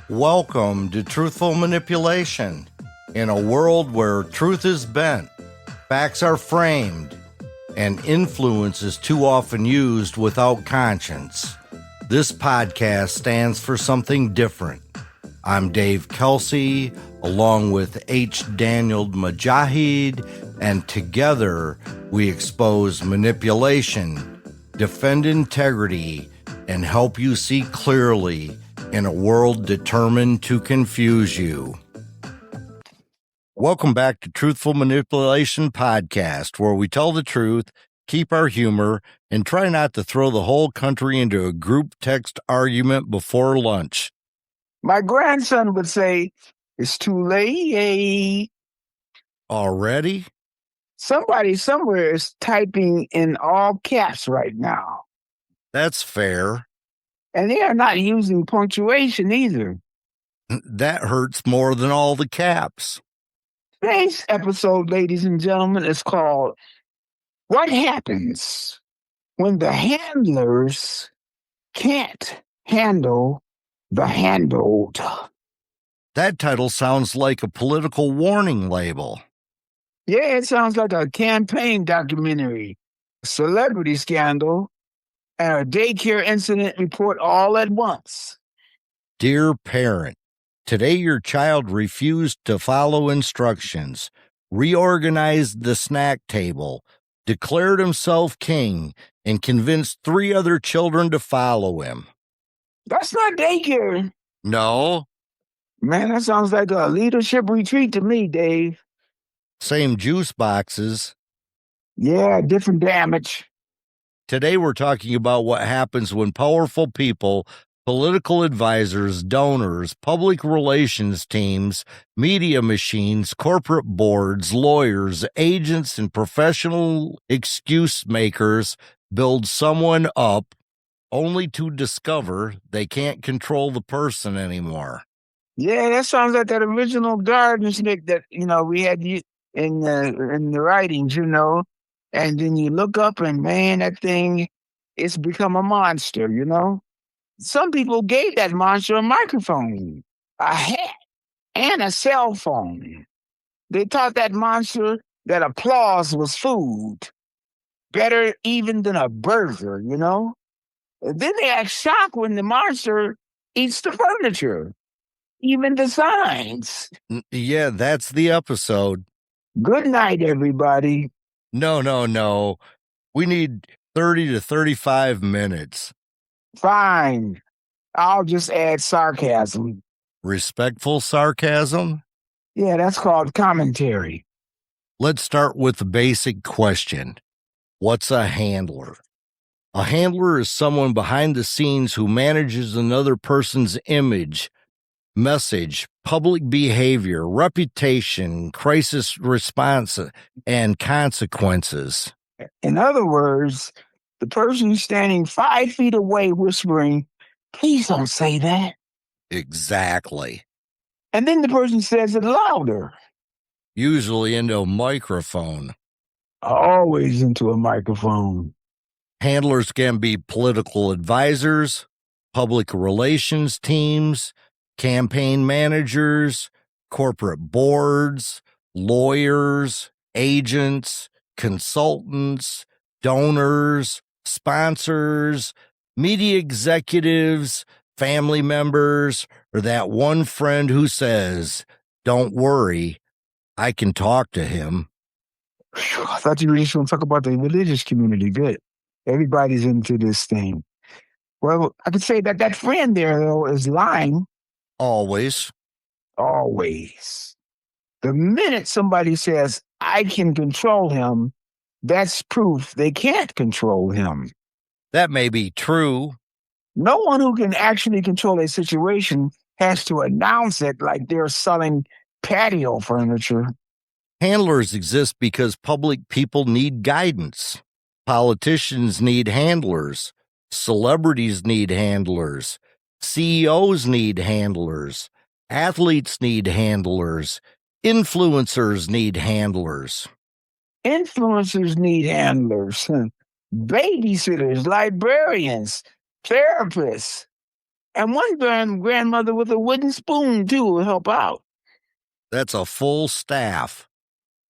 Welcome to Truthful Manipulation. In a world where truth is bent, facts are framed, and influence is too often used without conscience, this podcast stands for something different. I'm Dave Kelsey, along with H. Daniel Mujahid, and together we expose manipulation, defend integrity, and help you see clearly in a world determined to confuse you. Welcome back to Truthful Manipulation Podcast, where we tell the truth, keep our humor, and try not to throw the whole country into a group text argument before lunch. My grandson would say, "It's too late." Already? Somebody somewhere is typing in all caps right now. That's fair. And they are not using punctuation either. That hurts more than all the caps. Today's episode, ladies and gentlemen, is called What Happens When the Handlers Can't Handle the Handled? That title sounds like a political warning label. Yeah, it sounds like a campaign documentary, a celebrity scandal, and a daycare incident report all at once. Dear parent, today your child refused to follow instructions, reorganized the snack table, declared himself king, and convinced 3 other children to follow him. That's not daycare. No. Man, that sounds like a leadership retreat to me, Dave. Same juice boxes. Yeah, different damage. Today we're talking about what happens when powerful people, political advisors, donors, public relations teams, media machines, corporate boards, lawyers, agents, and professional excuse makers build someone up only to discover they can't control the person anymore. Yeah, that sounds like that original garden snake that, we had in the writings, and then you look up and, man, that thing, it's become a monster, Some people gave that monster a microphone, a hat, and a cell phone. They taught that monster that applause was food, better even than a burger, And then they act shocked when the monster eats the furniture, even the signs. Yeah, that's the episode. Good night, everybody. No. We need 30 to 35 minutes. Fine. I'll just add sarcasm. Respectful sarcasm? Yeah, that's called commentary. Let's start with the basic question. What's a handler? A handler is someone behind the scenes who manages another person's image, message, public behavior, reputation, crisis response, and consequences. In other words, the person standing 5 feet away whispering, "Please don't say that." Exactly. And then the person says it louder. Usually into a microphone. Always into a microphone. Handlers can be political advisors, public relations teams, campaign managers, corporate boards, lawyers, agents, consultants, donors, sponsors, media executives, family members, or that one friend who says, "Don't worry, I can talk to him." I thought you were just going to talk about the religious community. Good. Everybody's into this thing. Well, I could say that friend there, though, is lying. Always. Always. The minute somebody says, "I can control him," that's proof they can't control him. That may be true. No one who can actually control a situation has to announce it like they're selling patio furniture. Handlers exist because public people need guidance. Politicians need handlers. Celebrities need handlers. CEOs need handlers. Athletes need handlers. Influencers need handlers. Influencers need handlers. Babysitters, librarians, therapists. And one grandmother with a wooden spoon, too, will help out. That's a full staff.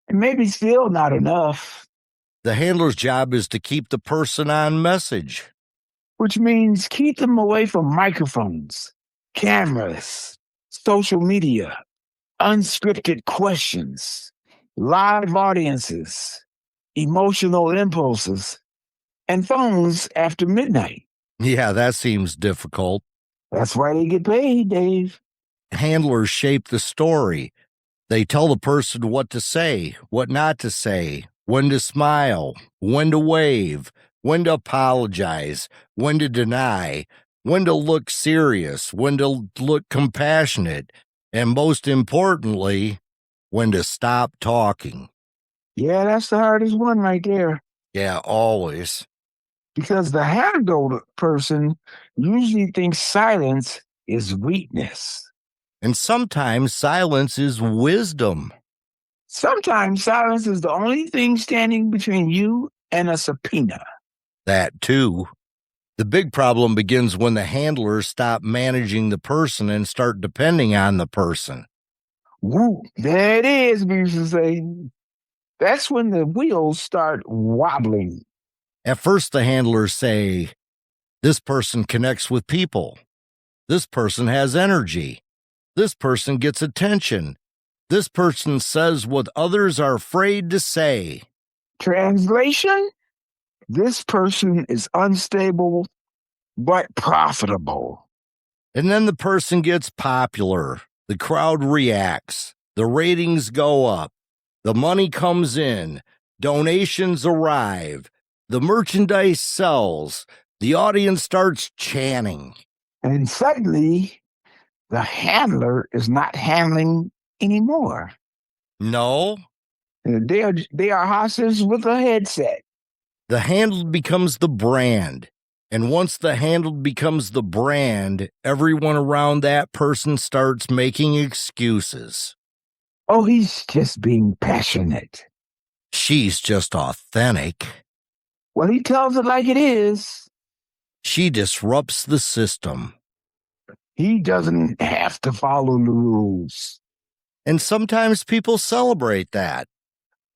And maybe still not enough. The handler's job is to keep the person on message. Which means keep them away from microphones, cameras, social media, unscripted questions, live audiences, emotional impulses, and phones after midnight. Yeah, that seems difficult. That's why they get paid, Dave. Handlers shape the story. They tell the person what to say, what not to say, when to smile, when to wave, when to apologize, when to deny, when to look serious, when to look compassionate, and most importantly, when to stop talking. Yeah, that's the hardest one right there. Yeah, always. Because the handled person usually thinks silence is weakness. And sometimes silence is wisdom. Sometimes silence is the only thing standing between you and a subpoena. That too. The big problem begins when the handlers stop managing the person and start depending on the person. Woo, there it is, we used to say. That's when the wheels start wobbling. At first, the handlers say, this person connects with people. This person has energy. This person gets attention. This person says what others are afraid to say. Translation? This person is unstable but profitable. And then the person gets popular. The crowd reacts. The ratings go up. The money comes in. Donations arrive. The merchandise sells. The audience starts chanting. And suddenly, the handler is not handling anymore. No. They are hostage with a headset. The handled becomes the brand. And once the handled becomes the brand, everyone around that person starts making excuses. Oh, he's just being passionate. She's just authentic. Well, he tells it like it is. She disrupts the system. He doesn't have to follow the rules. And sometimes people celebrate that.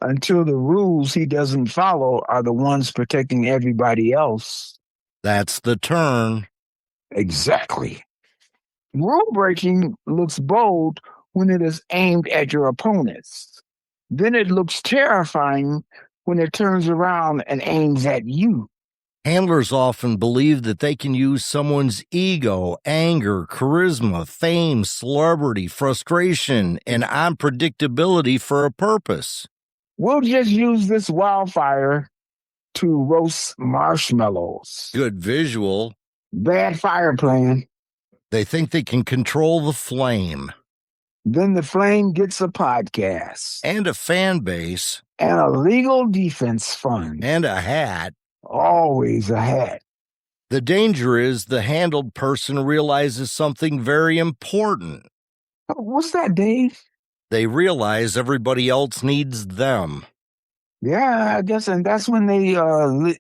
Until the rules he doesn't follow are the ones protecting everybody else. That's the turn. Exactly. Rule breaking looks bold when it is aimed at your opponents. Then it looks terrifying when it turns around and aims at you. Handlers often believe that they can use someone's ego, anger, charisma, fame, celebrity, frustration, and unpredictability for a purpose. We'll just use this wildfire to roast marshmallows. Good visual. Bad fire plan. They think they can control the flame. Then the flame gets a podcast. And a fan base. And a legal defense fund. And a hat. Always a hat. The danger is the handled person realizes something very important. What's that, Dave? They realize everybody else needs them. Yeah, I guess, and that's when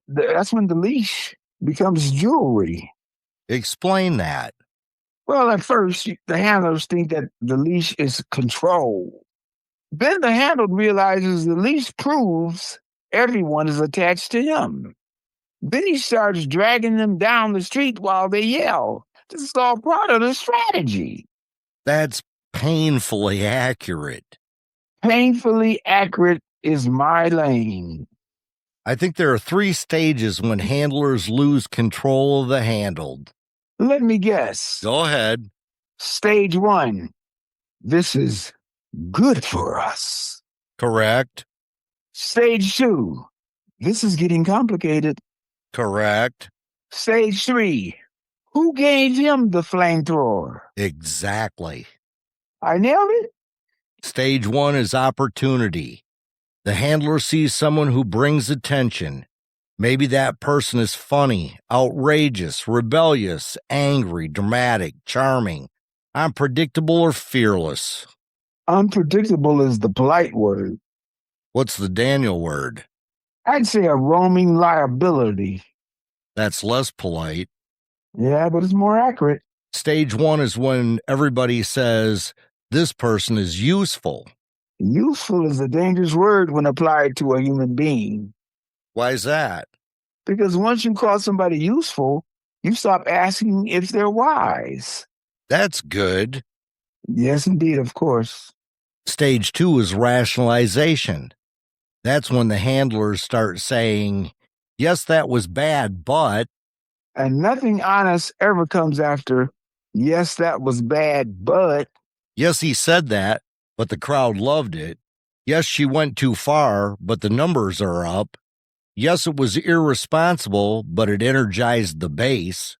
that's when the leash becomes jewelry. Explain that. Well, at first, the handlers think that the leash is control. Then the handled realizes the leash proves everyone is attached to him. Then he starts dragging them down the street while they yell. This is all part of the strategy. That's painfully accurate. Painfully accurate is my lane. I think there are 3 stages when handlers lose control of the handled. Let me guess. Go ahead. Stage 1. This is good for us. Correct. Stage 2. This is getting complicated. Correct. Stage 3. Who gave him the flamethrower? Exactly. I nailed it? Stage 1 is opportunity. The handler sees someone who brings attention. Maybe that person is funny, outrageous, rebellious, angry, dramatic, charming, unpredictable, or fearless. Unpredictable is the polite word. What's the Daniel word? I'd say a roaming liability. That's less polite. Yeah, but it's more accurate. Stage 1 is when everybody says, this person is useful. Useful is a dangerous word when applied to a human being. Why is that? Because once you call somebody useful, you stop asking if they're wise. That's good. Yes, indeed, of course. Stage 2 is rationalization. That's when the handlers start saying, yes, that was bad, but... And nothing honest ever comes after, yes, that was bad, but... Yes, he said that, but the crowd loved it. Yes, she went too far, but the numbers are up. Yes, it was irresponsible, but it energized the base.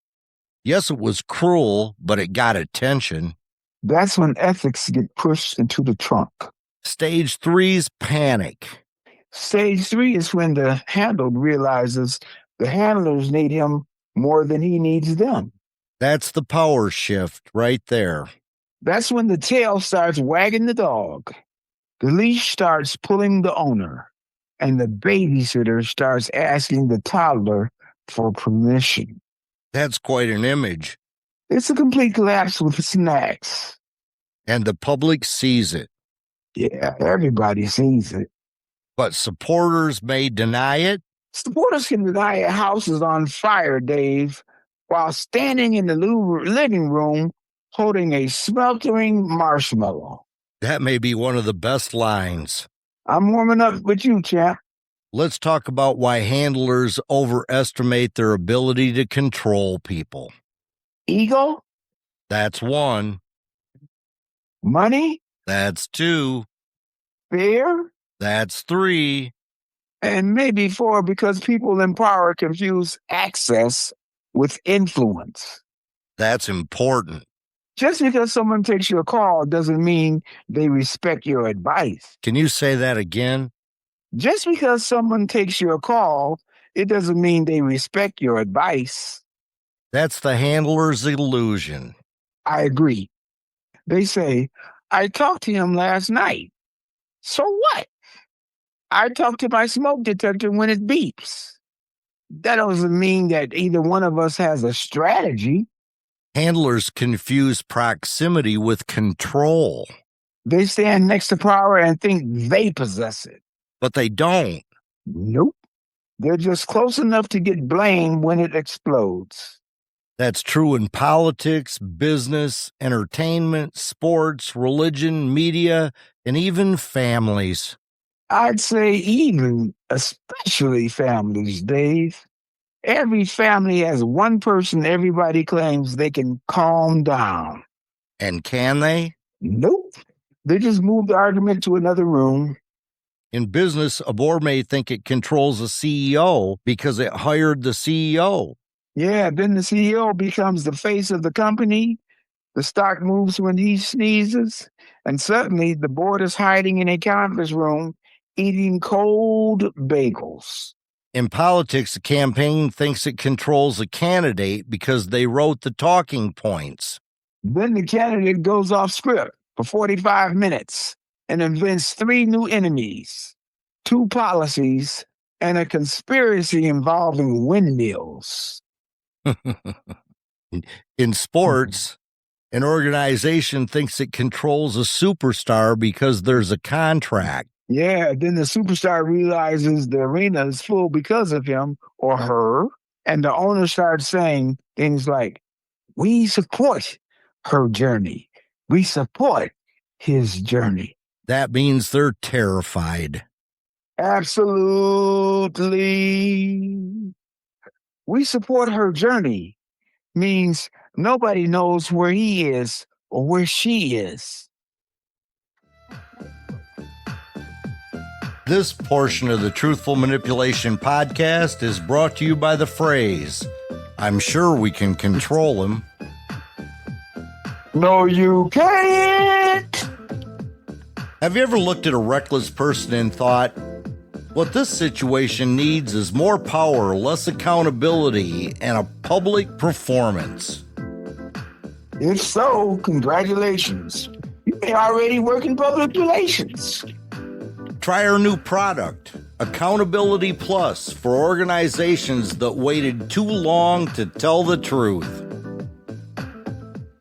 Yes, it was cruel, but it got attention. That's when ethics get pushed into the trunk. Stage 3's panic. Stage 3 is when the handled realizes the handlers need him more than he needs them. That's the power shift right there. That's when the tail starts wagging the dog. The leash starts pulling the owner, and the babysitter starts asking the toddler for permission. That's quite an image. It's a complete collapse with snacks. And the public sees it. Yeah, everybody sees it. But supporters may deny it. Supporters can deny a house is on fire, Dave, while standing in the living room holding a smeltering marshmallow. That may be one of the best lines. I'm warming up with you, champ. Let's talk about why handlers overestimate their ability to control people. Ego? That's 1. Money? That's 2. Fear? That's 3. And maybe 4, because people in power confuse access with influence. That's important. Just because someone takes your call doesn't mean they respect your advice. Can you say that again? Just because someone takes your call, it doesn't mean they respect your advice. That's the handler's illusion. I agree. They say, I talked to him last night. So what? I talk to my smoke detector when it beeps. That doesn't mean that either one of us has a strategy. Handlers confuse proximity with control. They stand next to power and think they possess it. But they don't. Nope. They're just close enough to get blamed when it explodes. That's true in politics, business, entertainment, sports, religion, media, and even families. I'd say even, especially families, Dave. Every family has one person everybody claims they can calm down. And can they? Nope. They just move the argument to another room. In business, a board may think it controls the CEO because it hired the CEO. Yeah, then the CEO becomes the face of the company. The stock moves when he sneezes. And suddenly the board is hiding in a conference room eating cold bagels. In politics, the campaign thinks it controls a candidate because they wrote the talking points. Then the candidate goes off script for 45 minutes and invents 3 new enemies, 2 policies, and a conspiracy involving windmills. In sports, an organization thinks it controls a superstar because there's a contract. Yeah, then the superstar realizes the arena is full because of him or her, and the owner starts saying things like, we support her journey. We support his journey. That means they're terrified. Absolutely. We support her journey means nobody knows where he is or where she is. This portion of the Truthful Manipulation podcast is brought to you by the phrase, I'm sure we can control him. No, you can't. Have you ever looked at a reckless person and thought, what this situation needs is more power, less accountability, and a public performance? If so, congratulations. You may already work in public relations. Try our new product, Accountability Plus, for organizations that waited too long to tell the truth.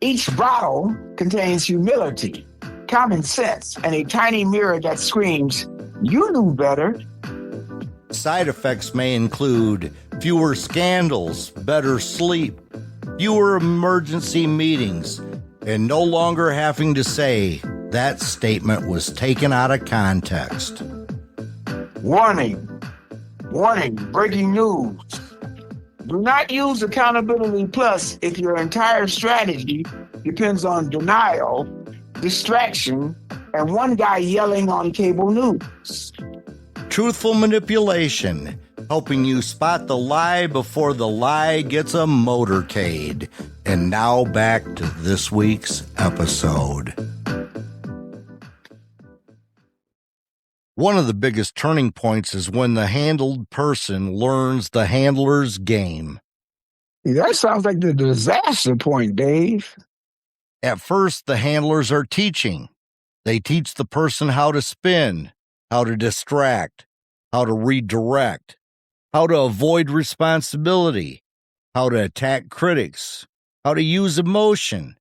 Each bottle contains humility, common sense, and a tiny mirror that screams, "You knew better." Side effects may include fewer scandals, better sleep, fewer emergency meetings, and no longer having to say that statement was taken out of context. Warning, warning, breaking news. Do not use Accountability Plus if your entire strategy depends on denial, distraction, and one guy yelling on cable news. Truthful manipulation, helping you spot the lie before the lie gets a motorcade. And now back to this week's episode. One of the biggest turning points is when the handled person learns the handler's game. That sounds like the disaster point, Dave. At first, the handlers are teaching. They teach the person how to spin, how to distract, how to redirect, how to avoid responsibility, how to attack critics, how to use emotion,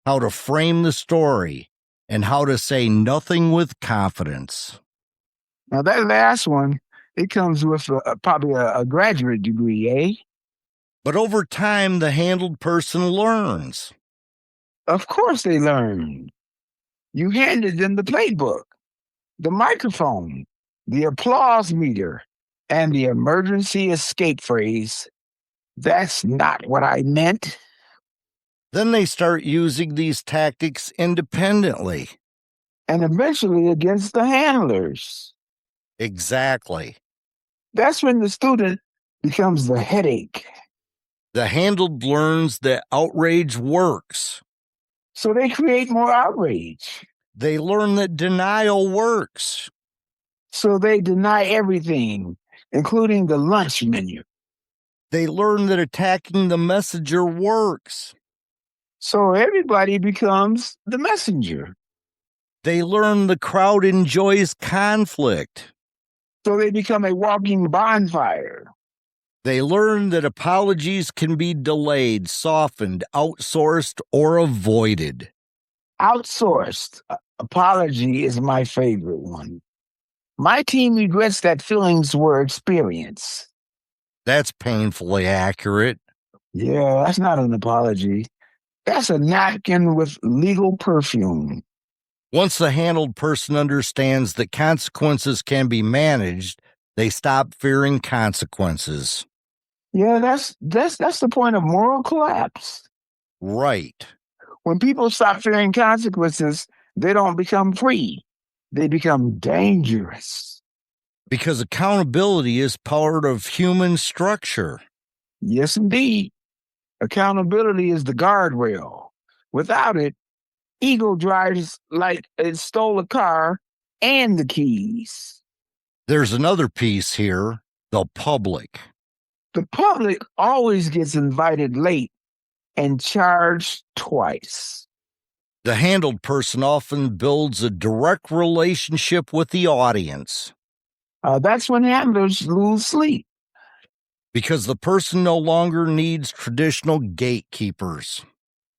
how to frame the story, and how to say nothing with confidence. Now, that last one, it comes with probably a graduate degree, eh? But over time, the handled person learns. Of course they learn. You handed them the playbook, the microphone, the applause meter, and the emergency escape phrase. That's not what I meant. Then they start using these tactics independently. And eventually against the handlers. Exactly. That's when the student becomes the headache. The handled learns that outrage works. So they create more outrage. They learn that denial works. So they deny everything, including the lunch menu. They learn that attacking the messenger works. So everybody becomes the messenger. They learn the crowd enjoys conflict. So they become a walking bonfire. They learn that apologies can be delayed, softened, outsourced, or avoided. Outsourced. Apology is my favorite one. My team regrets that feelings were experienced. That's painfully accurate. Yeah, that's not an apology. That's a napkin with legal perfume. Once the handled person understands that consequences can be managed, they stop fearing consequences. Yeah, that's the point of moral collapse. Right. When people stop fearing consequences, they don't become free. They become dangerous. Because accountability is part of human structure. Yes, indeed. Accountability is the guardrail. Without it, ego drives like it stole a car and the keys. There's another piece here, the public. The public always gets invited late and charged twice. The handled person often builds a direct relationship with the audience. That's when handlers lose sleep. Because the person no longer needs traditional gatekeepers.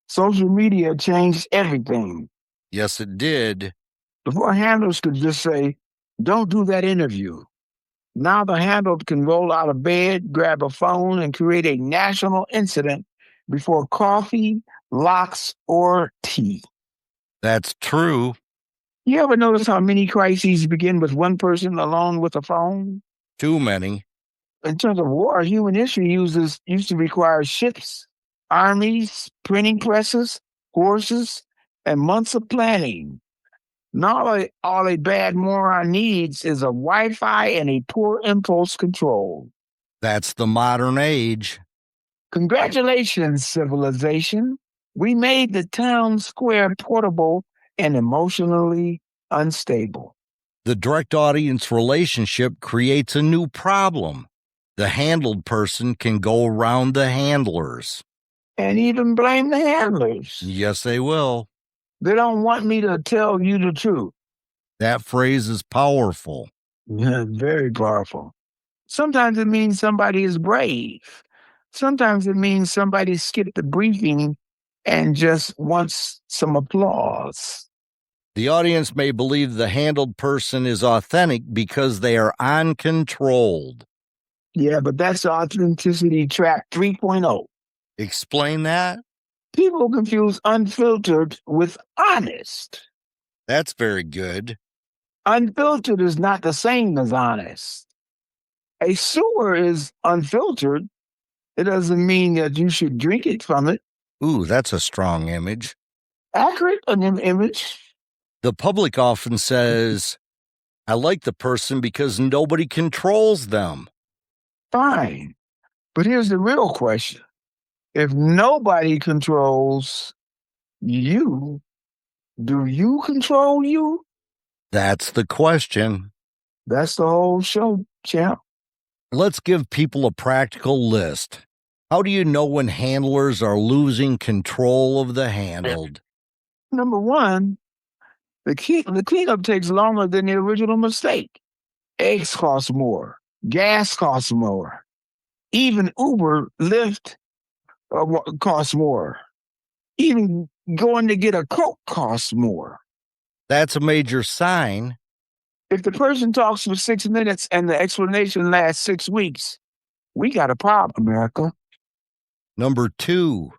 Social media changed everything. Yes, it did. Before, handlers could just say, "Don't do that interview." Now the handler can roll out of bed, grab a phone, and create a national incident before coffee, locks, or tea. That's true. You ever notice how many crises begin with one person alone with a phone? Too many. In terms of war, human history used to require ships, armies, printing presses, horses, and months of planning. Now all a bad moron needs is a Wi-Fi and a poor impulse control. That's the modern age. Congratulations, civilization. We made the town square portable and emotionally unstable. The direct audience relationship creates a new problem. The handled person can go around the handlers. And even blame the handlers. Yes, they will. They don't want me to tell you the truth. That phrase is powerful. Yeah, very powerful. Sometimes it means somebody is brave. Sometimes it means somebody skipped the briefing and just wants some applause. The audience may believe the handled person is authentic because they are uncontrolled. Yeah, but that's authenticity trap 3.0. Explain that? People confuse unfiltered with honest. That's very good. Unfiltered is not the same as honest. A sewer is unfiltered. It doesn't mean that you should drink it from it. Ooh, that's a strong image. Accurate an image. The public often says, I like the person because nobody controls them. Fine. But here's the real question. If nobody controls you, do you control you? That's the question. That's the whole show, champ. Let's give people a practical list. How do you know when handlers are losing control of the handled? Number one, the cleanup takes longer than the original mistake. Eggs cost more. Gas costs more. Even Uber, Lyft costs more. Even going to get a Coke costs more. That's a major sign. If the person talks for 6 minutes and the explanation lasts 6 weeks, we got a problem, America. Number 2,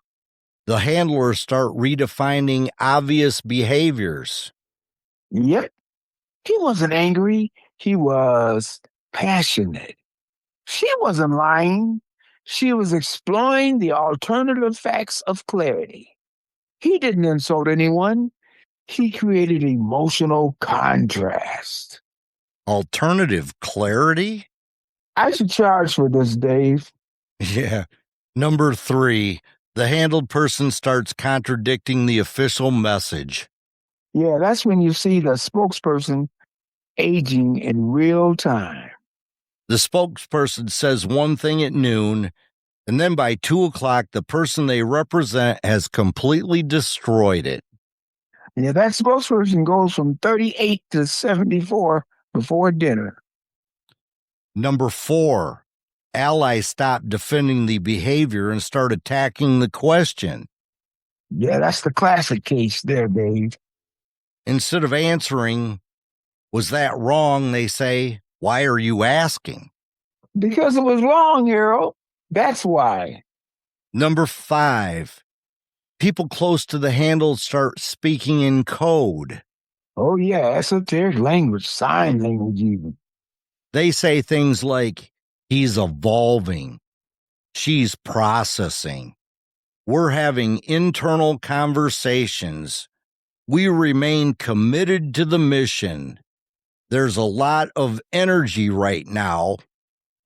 the handlers start redefining obvious behaviors. Yep. He wasn't angry. He was passionate. She wasn't lying. She was exploring the alternative facts of clarity. He didn't insult anyone. He created emotional contrast. Alternative clarity? I should charge for this, Dave. Yeah. Number 3, the handled person starts contradicting the official message. Yeah, that's when you see the spokesperson aging in real time. The spokesperson says one thing at noon, and then by 2 o'clock, the person they represent has completely destroyed it. Yeah, that spokesperson goes from 38 to 74 before dinner. Number 4, allies stop defending the behavior and start attacking the question. Yeah, that's the classic case there, Dave. Instead of answering, was that wrong, they say, why are you asking? Because it was wrong, Harold. That's why. Number 5, people close to the handle start speaking in code. Oh, yeah, esoteric language, sign language even. They say things like, he's evolving, she's processing, we're having internal conversations, we remain committed to the mission. There's a lot of energy right now.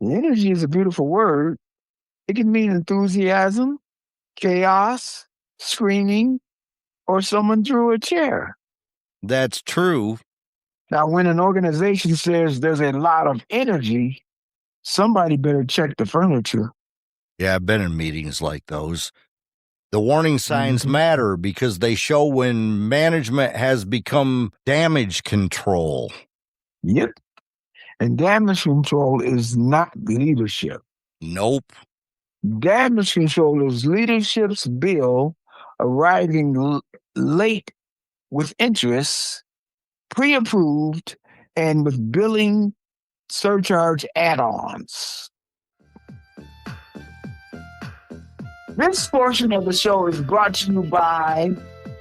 Energy is a beautiful word. It can mean enthusiasm, chaos, screaming, or someone threw a chair. That's true. Now, when an organization says there's a lot of energy, somebody better check the furniture. Yeah, I've been in meetings like those. The warning signs matter because they show when management has become damage control. Yep. And damage control is not leadership. Nope. Damage control is leadership's bill arriving late with interest, pre-approved, and with billing surcharge add-ons. This portion of the show is brought to you by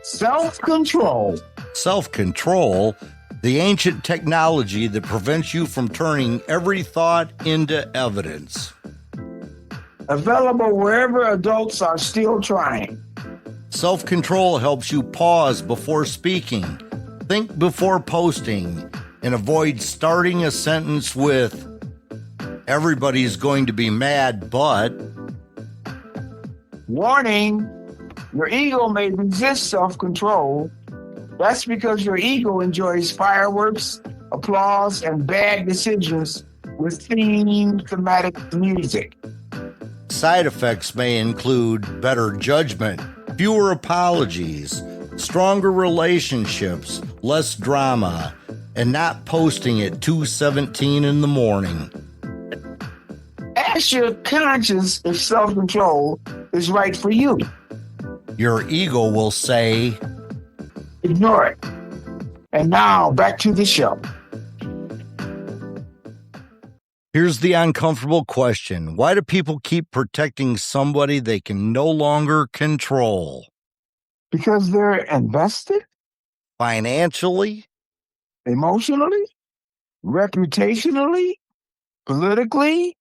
self-control. Self-control, the ancient technology that prevents you from turning every thought into evidence. Available wherever adults are still trying. Self-control helps you pause before speaking, think before posting, and avoid starting a sentence with, everybody's going to be mad, but... Warning, your ego may resist self-control. That's because your ego enjoys fireworks, applause, and bad decisions with thematic music. Side effects may include better judgment, fewer apologies, stronger relationships, less drama, and not posting at 2:17 in the morning. Ask your conscience if self-control is right for you. Your ego will say, ignore it. And now back to the show. here's the uncomfortable question. Why do people keep protecting somebody they can no longer control? Because they're invested Financially, emotionally, reputationally, politically,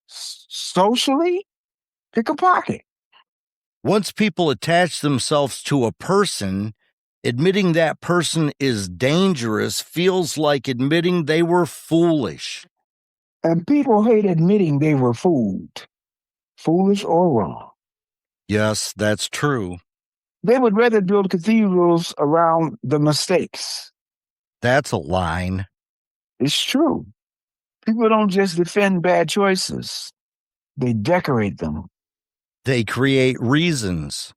socially. Pick a pocket. once people attach themselves to a person, admitting that person is dangerous feels like admitting they were foolish. And people hate admitting they were fooled, foolish or wrong. Yes, that's true. They would rather build cathedrals around the mistakes. That's a line. It's true. People don't just defend bad choices, they decorate them. They create reasons.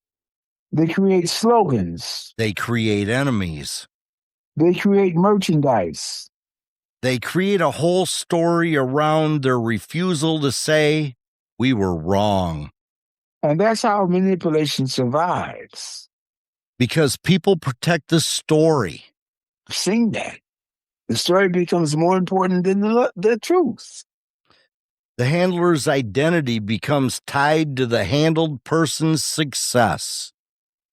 They create slogans. They create enemies. They create merchandise. They create a whole story around their refusal to say, we were wrong. And that's how manipulation survives. Because people protect the story. I've seen that. The story becomes more important than the truth. The handler's identity becomes tied to the handled person's success.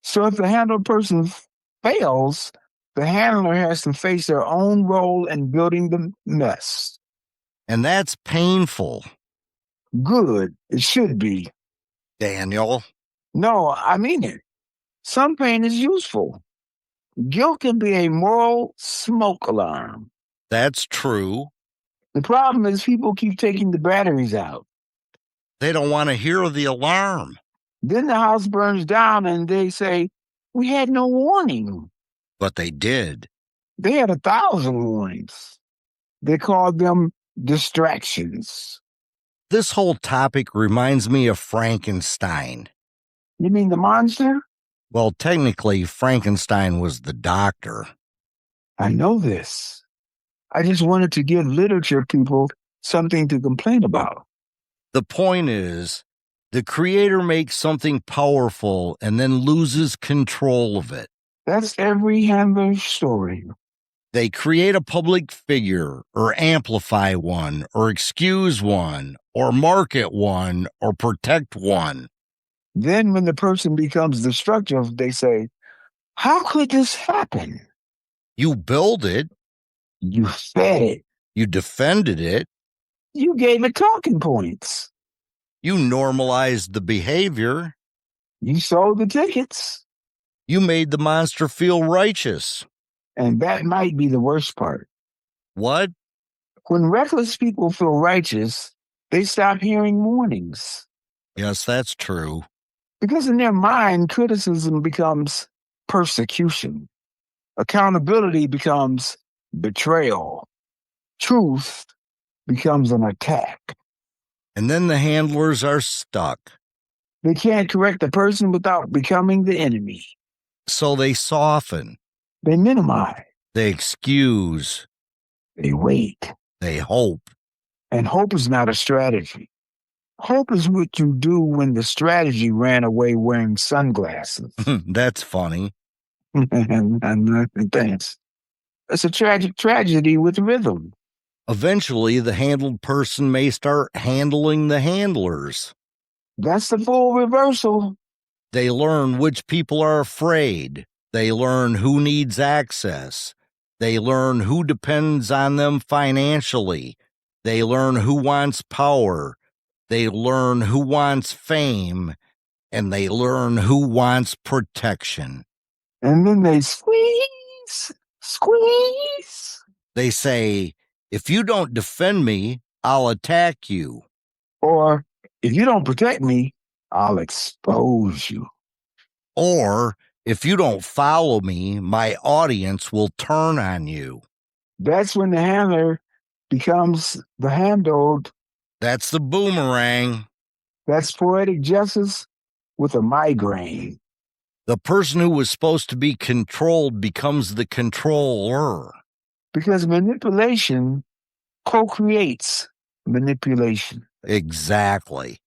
So if the handled person fails, the handler has to face their own role in building the mess. And that's painful. Good, it should be. Daniel. No, I mean it. Some pain is useful. Guilt can be a moral smoke alarm. That's true. The problem is people keep taking the batteries out. They don't want to hear the alarm. Then the house burns down and they say, we had no warning. But they did. They had 1,000 warnings. They called them distractions. This whole topic reminds me of Frankenstein. You mean the monster? Well, technically, Frankenstein was the doctor. I know this. I just wanted to give literature people something to complain about. The point is, the creator makes something powerful and then loses control of it. That's every handler's story. They create a public figure, or amplify one, or excuse one, or market one, or protect one. Then when the person becomes destructive, they say, how could this happen? You build it. You fed it. You defended it. You gave it talking points. You normalized the behavior. You sold the tickets. You made the monster feel righteous. And that might be the worst part. What? When reckless people feel righteous, they stop hearing warnings. Yes, that's true. Because in their mind, criticism becomes persecution. Accountability becomes betrayal. Truth becomes an attack. And then the handlers are stuck. They can't correct the person without becoming the enemy. So they soften. They minimize. They excuse. They wait. They hope. And hope is not a strategy. Hope is what you do when the strategy ran away wearing sunglasses. That's funny. and thanks. It's a tragic tragedy with rhythm. Eventually, the handled person may start handling the handlers. That's the full reversal. They learn which people are afraid. They learn who needs access. They learn who depends on them financially. They learn who wants power. They learn who wants fame. And they learn who wants protection. And then they squeeze. They say, if you don't defend me, I'll attack you. Or, if you don't protect me, I'll expose you. Or, if you don't follow me, my audience will turn on you. That's when the handler becomes the handled. That's the boomerang. That's poetic justice with a migraine. The person who was supposed to be controlled becomes the controller. Because manipulation co-creates manipulation. Exactly.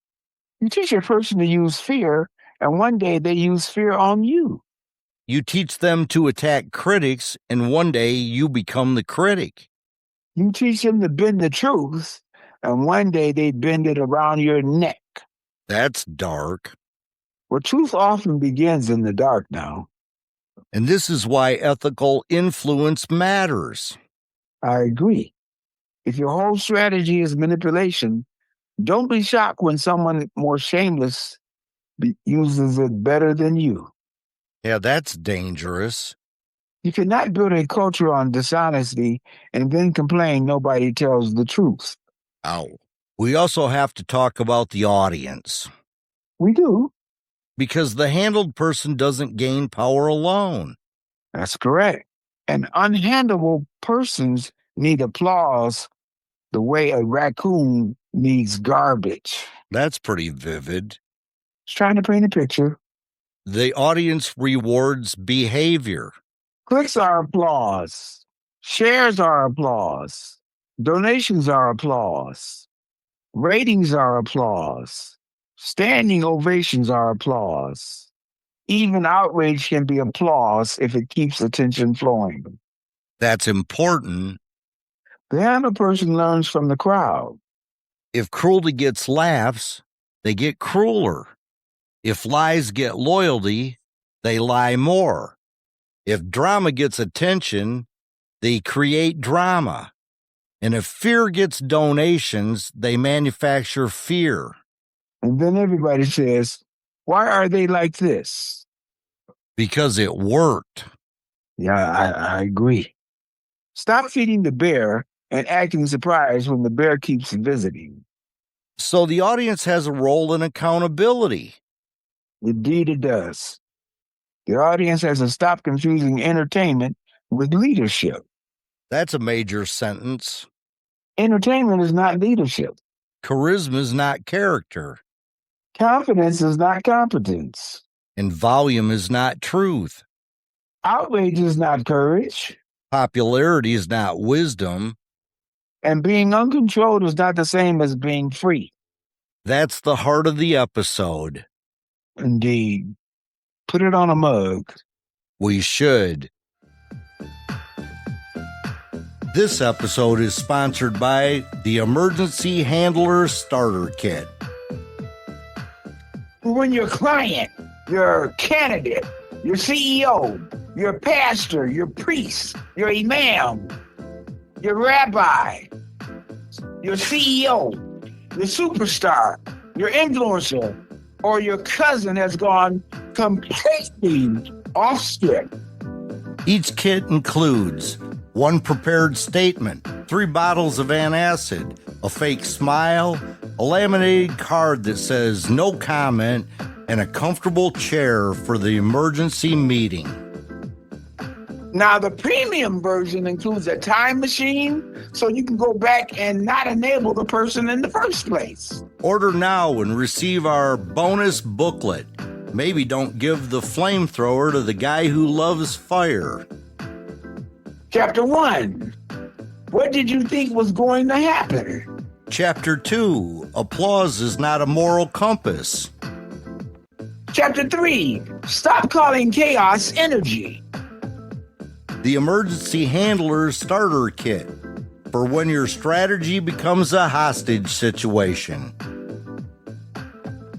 You teach a person to use fear, And one day they use fear on you. You teach them to attack critics, and one day you become the critic. You teach them to bend the truth, and one day they bend it around your neck. That's dark. Well, truth often begins in the dark now. And this is why ethical influence matters. I agree. If your whole strategy is manipulation, don't be shocked when someone more shameless uses it better than you. Yeah, that's dangerous. You cannot build a culture on dishonesty and then complain nobody tells the truth. Ow. We also have to talk about the audience. We do. Because the handled person doesn't gain power alone. That's correct. And unhandleable persons need applause the way a raccoon needs garbage. That's pretty vivid. Just trying to paint a picture. The audience rewards behavior. Clicks are applause. Shares are applause. Donations are applause. Ratings are applause. Standing ovations are applause. Even outrage can be applause if it keeps attention flowing. That's important. The handled person learns from the crowd. If cruelty gets laughs, they get crueler. If lies get loyalty, they lie more. If drama gets attention, they create drama. And if fear gets donations, they manufacture fear. And then everybody says, why are they like this? Because it worked. Yeah, I agree. Stop feeding the bear and acting surprised when the bear keeps visiting. So the audience has a role in accountability. Indeed, it does. The audience has to stop confusing entertainment with leadership. That's a major sentence. Entertainment is not leadership. Charisma is not character. Confidence is not competence. And volume is not truth. Outrage is not courage. Popularity is not wisdom. And being uncontrolled is not the same as being free. That's the heart of the episode. Indeed. Put it on a mug. We should. This episode is sponsored by the Emergency Handler Starter Kit. When your client, your candidate, your CEO, your pastor, your priest, your imam, your rabbi, your CEO, your superstar, your influencer, or your cousin has gone completely off script. Each kit includes 1 prepared statement, 3 bottles of antacid, a fake smile, a laminated card that says no comment, and a comfortable chair for the emergency meeting. Now, the premium version includes a time machine so you can go back and not enable the person in the first place. Order now and receive our bonus booklet. Maybe don't give the flamethrower to the guy who loves fire. Chapter 1. What did you think was going to happen? Chapter 2. Applause is not a moral compass. Chapter 3. Stop calling chaos energy. The Emergency Handler Starter Kit for when your strategy becomes a hostage situation.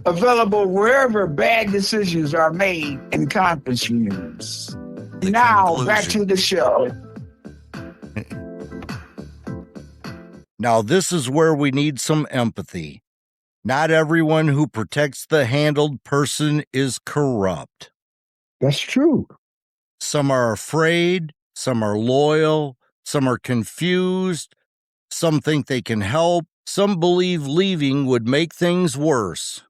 Available wherever bad decisions are made in conference rooms. Now, back to the show. Now, this is where we need some empathy. Not everyone who protects the handled person is corrupt. That's true. Some are afraid, some are loyal, some are confused, some think they can help, some believe leaving would make things worse.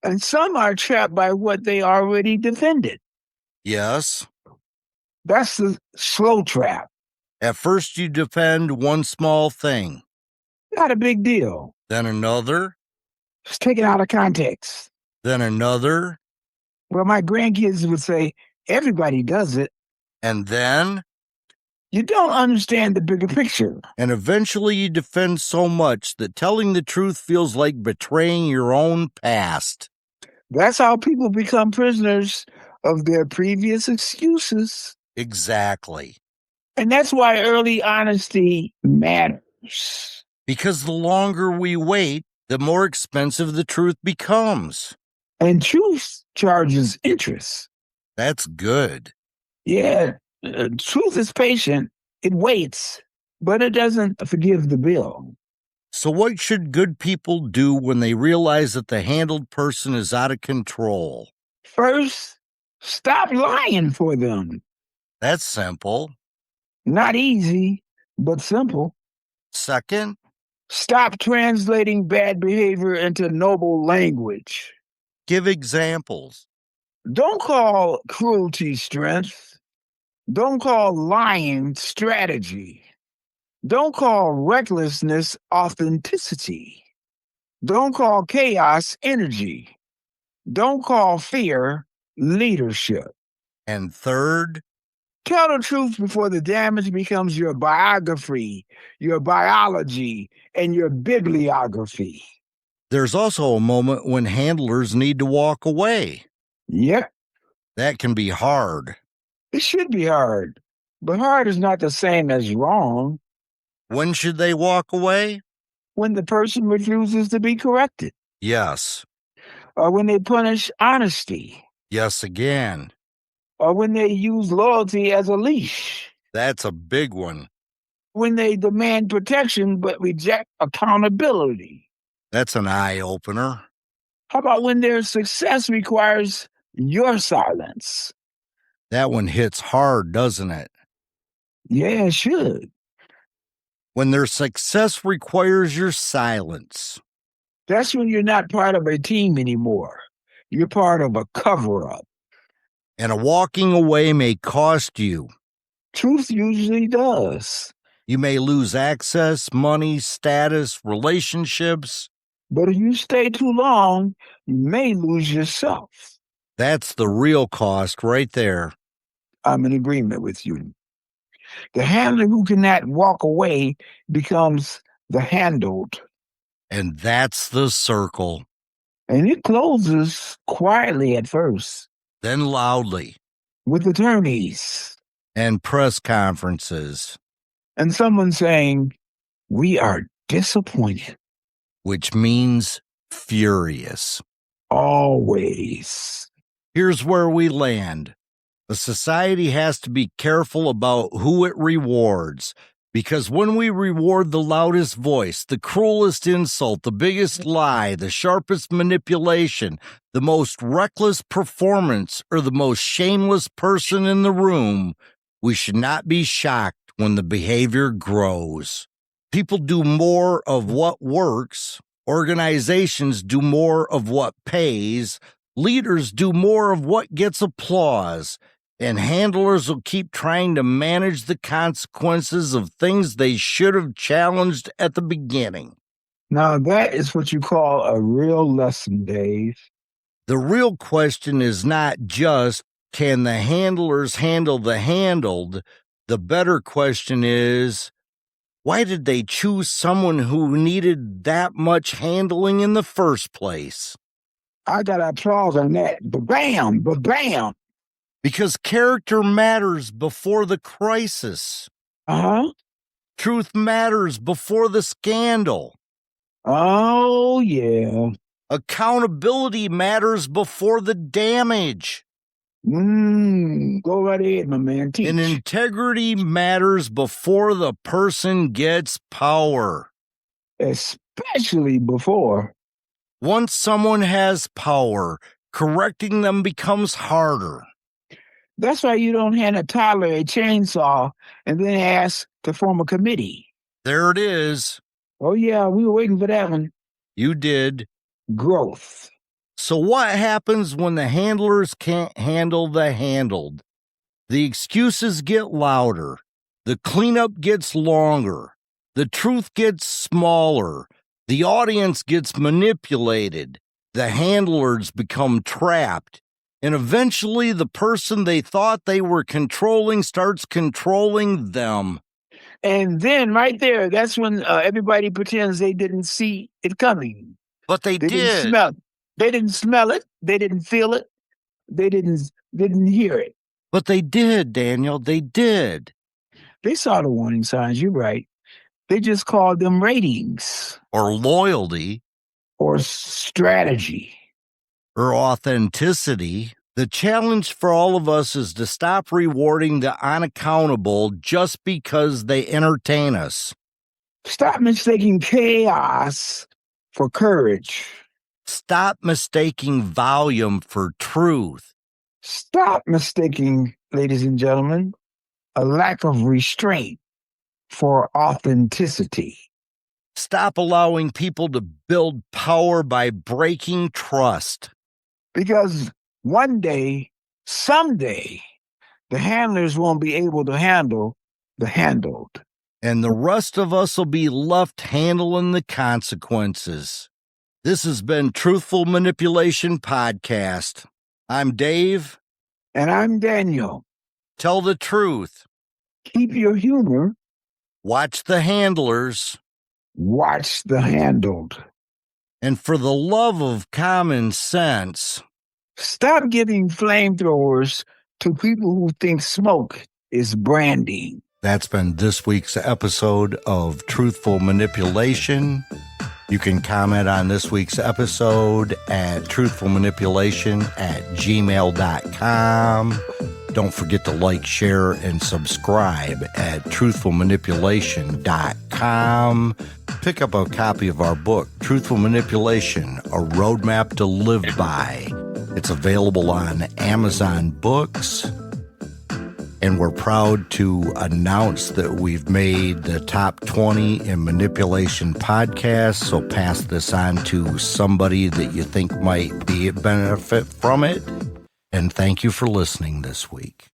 And some are trapped by what they already defended. Yes. That's the slow trap. At first you defend one small thing. Not a big deal. Then another. Just take it out of context. Then another. Well, my grandkids would say, everybody does it. And then. You don't understand the bigger picture. And eventually you defend so much that telling the truth feels like betraying your own past. That's how people become prisoners of their previous excuses. Exactly. And that's why early honesty matters. Because the longer we wait, the more expensive the truth becomes. And truth charges interest. That's good. Yeah, truth is patient. It waits, but it doesn't forgive the bill. So, what should good people do when they realize that the handled person is out of control? First, stop lying for them. That's simple. Not easy, but simple. Second, Stop translating bad behavior into noble language. give examples. Don't call cruelty strength. Don't call lying strategy. Don't call recklessness authenticity. Don't call chaos energy. Don't call fear leadership. And third, Tell the truth before the damage becomes your biography, your biology, and your bibliography. there's also a moment when handlers need to walk away. Yep, That can be hard. it should be hard, but hard is not the same as wrong. When should they walk away? When the person refuses to be corrected, Yes. or when they punish honesty, Yes, again. or when they use loyalty as a leash, That's a big one. when they demand protection but reject accountability. That's an eye opener. How about when their success requires your silence? That one hits hard, doesn't it? Yeah, it should. When their success requires your silence. That's when you're not part of a team anymore. You're part of a cover up. And a walking away may cost you. Truth usually does. You may lose access, money, status, relationships. But if you stay too long, you may lose yourself. That's the real cost right there. I'm in agreement with you. The handler who cannot walk away becomes the handled. And that's the circle. And it closes quietly at first Then loudly. with attorneys And press conferences. and someone saying, "We are disappointed." Which means furious. Always. Here's where we land. A society has to be careful about who it rewards, because when we reward the loudest voice, the cruelest insult, the biggest lie, the sharpest manipulation, the most reckless performance, or the most shameless person in the room, we should not be shocked when the behavior grows. People do more of what works, organizations do more of what pays, leaders do more of what gets applause, and handlers will keep trying to manage the consequences of things they should have challenged at the beginning. Now, that is what you call a real lesson, Dave. The real question is not just, can the handlers handle the handled? The better question is, why did they choose someone who needed that much handling in the first place? I got applause on that. Ba-bam, ba-bam. Because character matters before the crisis. Uh-huh. Truth matters before the scandal. Oh, yeah. Accountability matters before the damage. Go right ahead, my man. Teach. And integrity matters before the person gets power. Especially before. Once someone has power, correcting them becomes harder. That's why you don't hand a toddler a chainsaw and then ask to form a committee. There it is. Oh, yeah, we were waiting for that one. You did. Growth. So what happens when the handlers can't handle the handled? The excuses get louder. The cleanup gets longer. The truth gets smaller. The audience gets manipulated. The handlers become trapped. And eventually the person they thought they were controlling starts controlling them. And then right there, that's when everybody pretends they didn't see it coming. But they They didn't did. smell it. They didn't smell it. They didn't feel it. They didn't hear it. But they did, Daniel. They did. They saw the warning signs. You're right. They just called them ratings Or loyalty. or strategy. Or authenticity. The challenge for all of us is to stop rewarding the unaccountable just because they entertain us. Stop mistaking chaos for courage. Stop mistaking volume for truth. Stop mistaking, ladies and gentlemen, a lack of restraint for authenticity. Stop allowing people to build power by breaking trust. Because one day, someday, the handlers won't be able to handle the handled. And the rest of us will be left handling the consequences. This has been Truthful Manipulation Podcast. I'm Dave. And I'm Daniel. Tell the truth. Keep your humor. Watch the handlers. Watch the handled. And for the love of common sense, stop giving flamethrowers to people who think smoke is branding. That's been this week's episode of Truthful Manipulation. You can comment on this week's episode at truthfulmanipulation@gmail.com. Don't forget to like, share, and subscribe at truthfulmanipulation.com. Pick up a copy of our book, Truthful Manipulation, A Roadmap to Live By. It's available on Amazon Books. And we're proud to announce that we've made the top 20 in manipulation podcasts. So pass this on to somebody that you think might be a benefit from it. And thank you for listening this week.